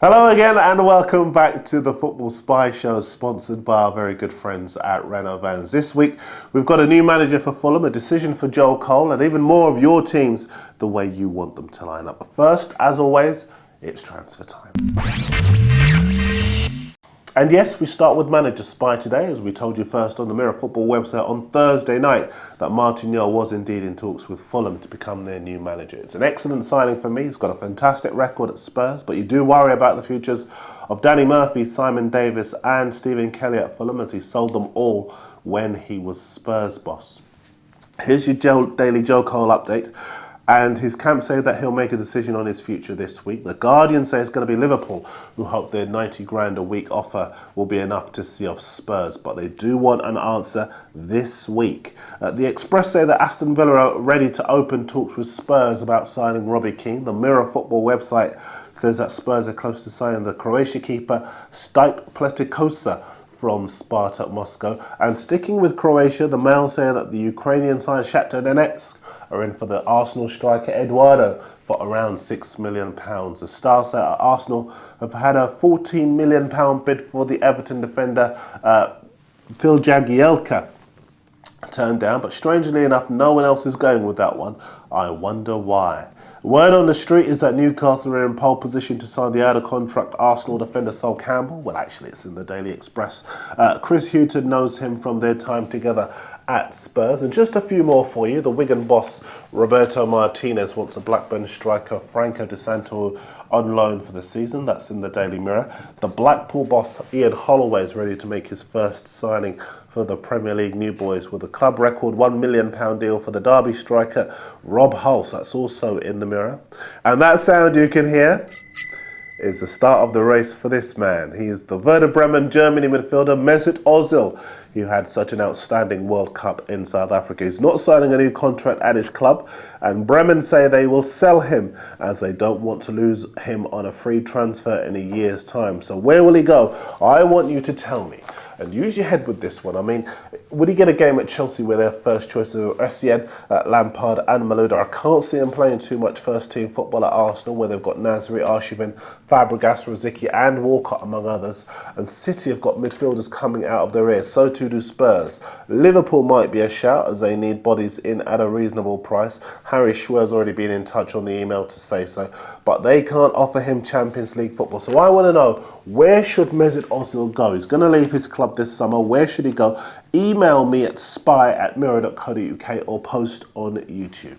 Hello again and welcome back to the Football Spy Show, sponsored by our very good friends at Renault Vans. This week we've got a new manager for Fulham, a decision for Joel Cole, and even more of your teams the way you want them to line up. But first, as always, it's transfer time. And yes, we start with Manager Spy today, as we told you first on the Mirror Football website on Thursday night that Martin Jol was indeed in talks with Fulham to become their new manager. It's an excellent signing for me. He's got a fantastic record at Spurs, but you do worry about the futures of Danny Murphy, Simon Davis and Stephen Kelly at Fulham, as he sold them all when he was Spurs boss. Here's your daily Joe Cole update. And his camp say that he'll make a decision on his future this week. The Guardian say it's going to be Liverpool, who hope their 90 grand a week offer will be enough to see off Spurs, but they do want an answer this week. The Express say that Aston Villa are ready to open talks with Spurs about signing Robbie Keane. The Mirror Football website says that Spurs are close to signing the Croatia keeper Stipe Pletikosa from Spartak Moscow. And sticking with Croatia, the Mail say that the Ukrainian side Shakhtar Donetsk are in for the Arsenal striker Eduardo for around £6 million. The Star say at Arsenal have had a £14 million bid for the Everton defender Phil Jagielka turned down, but strangely enough, no one else is going with that one. I wonder why. Word on the street is that Newcastle are in pole position to sign the out-of-contract Arsenal defender Sol Campbell. Well, actually, it's in the Daily Express. Chris Hughton knows him from their time together at Spurs. And just a few more for you. The Wigan boss Roberto Martinez wants a Blackburn striker Franco De Santo on loan for the season. That's in the Daily Mirror. The Blackpool boss Ian Holloway is ready to make his first signing for the Premier League new boys with a club record £1 million deal for the Derby striker Rob Hulse. That's also in the Mirror. And that sound you can hear is the start of the race for this man. He is the Werder Bremen Germany midfielder Mesut Ozil, who had such an outstanding World Cup in South Africa. He's not signing a new contract at his club, and Bremen say they will sell him as they don't want to lose him on a free transfer in a year's time. So where will he go? I want you to tell me. And use your head with this one. I mean, would he get a game at Chelsea where their first choices are Essien, Lampard and Malouda? I can't see him playing too much first-team football at Arsenal, where they've got Nasri, Arshavin, Fabregas, Rosicky and Walcott, among others. And City have got midfielders coming out of their ears. So too do Spurs. Liverpool might be a shout, as they need bodies in at a reasonable price. Harry Schwer's already been in touch on the email to say so. But they can't offer him Champions League football. So I want to know, where should Mesut Ozil go? He's going to leave his club this summer. Where should he go? Email me at spy@mirror.co.uk or post on YouTube.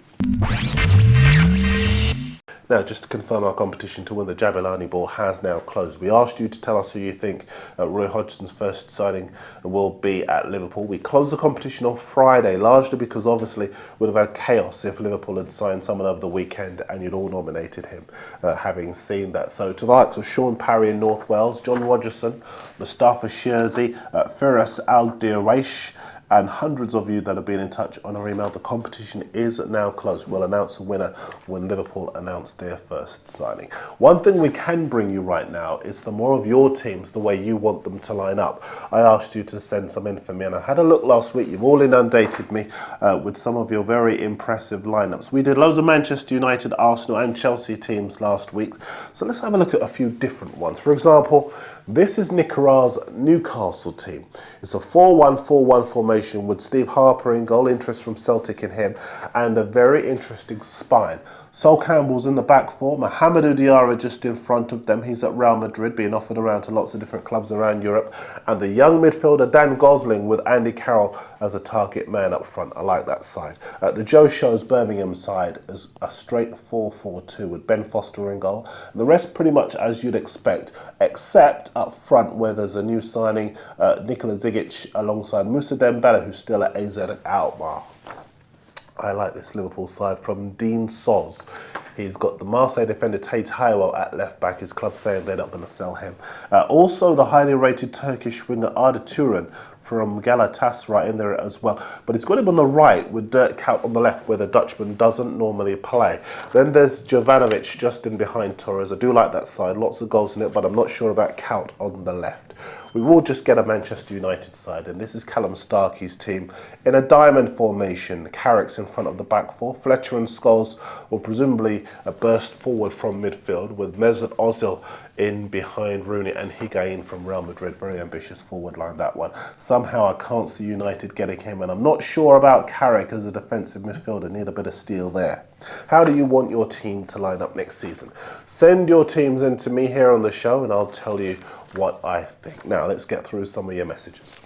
Now, just to confirm, our competition to win the Jabulani ball has now closed. We asked you to tell us who you think Roy Hodgson's first signing will be at Liverpool. We closed the competition on Friday, largely because obviously we'd have had chaos if Liverpool had signed someone over the weekend and you'd all nominated him, having seen that. So to the likes of Sean Parry in North Wales, John Rogerson, Mustafa Sherzi, Firas Al-Diawaish, and hundreds of you that have been in touch on our email. The competition is now closed. We'll announce a winner when Liverpool announce their first signing. One thing we can bring you right now is some more of your teams the way you want them to line up. I asked you to send some in for me, and I had a look last week. You've all inundated me with some of your very impressive lineups. We did loads of Manchester United, Arsenal and Chelsea teams last week. So let's have a look at a few different ones. For example, this is Nicara's Newcastle team. It's a 4-1-4-1 formation with Steve Harper in goal, interest from Celtic in him, and a very interesting spine. Sol Campbell's in the back four, Mohamedou Diarra just in front of them. He's at Real Madrid, being offered around to lots of different clubs around Europe. And the young midfielder Dan Gosling with Andy Carroll as a target man up front. I like that side. The Joe Show's Birmingham side is a straight 4-4-2 with Ben Foster in goal. And the rest pretty much as you'd expect, except up front where there's a new signing, Nikola Zigic alongside Moussa Dembele, who's still at AZ Alkmaar. I like this Liverpool side from Dean Soz. He's got the Marseille defender Tate Haiwo at left back. His club saying they're not going to sell him. Also the highly rated Turkish winger Arda Turan from Galatasaray in there as well. But he's got him on the right with Dirk Kuyt on the left, where the Dutchman doesn't normally play. Then there's Jovanovic just in behind Torres. I do like that side, lots of goals in it, but I'm not sure about Kuyt on the left. We will just get a Manchester United side, and this is Callum Starkey's team in a diamond formation. Carrick's in front of the back four. Fletcher and Scholes will presumably burst forward from midfield, with Mesut Ozil in behind Rooney and Higuain from Real Madrid. Very ambitious forward line, that one. Somehow I can't see United getting him, and I'm not sure about Carrick as a defensive midfielder. Need a bit of steel there. How do you want your team to line up next season? Send your teams in to me here on the show, and I'll tell you what I think. Now, let's get through some of your messages.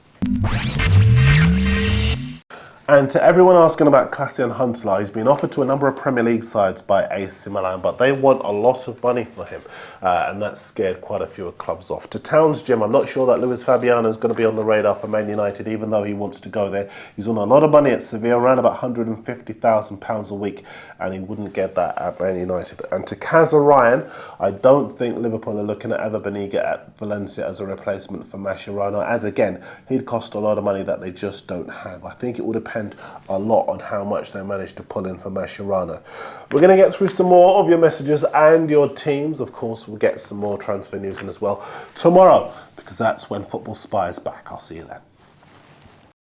And to everyone asking about Klaas-Jan Huntelaar, he's been offered to a number of Premier League sides by AC Milan, but they want a lot of money for him, and that's scared quite a few clubs off. To Towns Gym, I'm not sure that Luis Fabiano is going to be on the radar for Man United, even though he wants to go there. He's on a lot of money at Sevilla, around about £150,000 a week, and he wouldn't get that at Man United. And to Kaz Ryan, I don't think Liverpool are looking at Ever Banega at Valencia as a replacement for Mascherano, as again, he'd cost a lot of money that they just don't have. I think it would depend a lot on how much they manage to pull in for Mascherano. We're going to get through some more of your messages and your teams. Of course, we'll get some more transfer news in as well tomorrow, because that's when Football Spy is back. I'll see you then.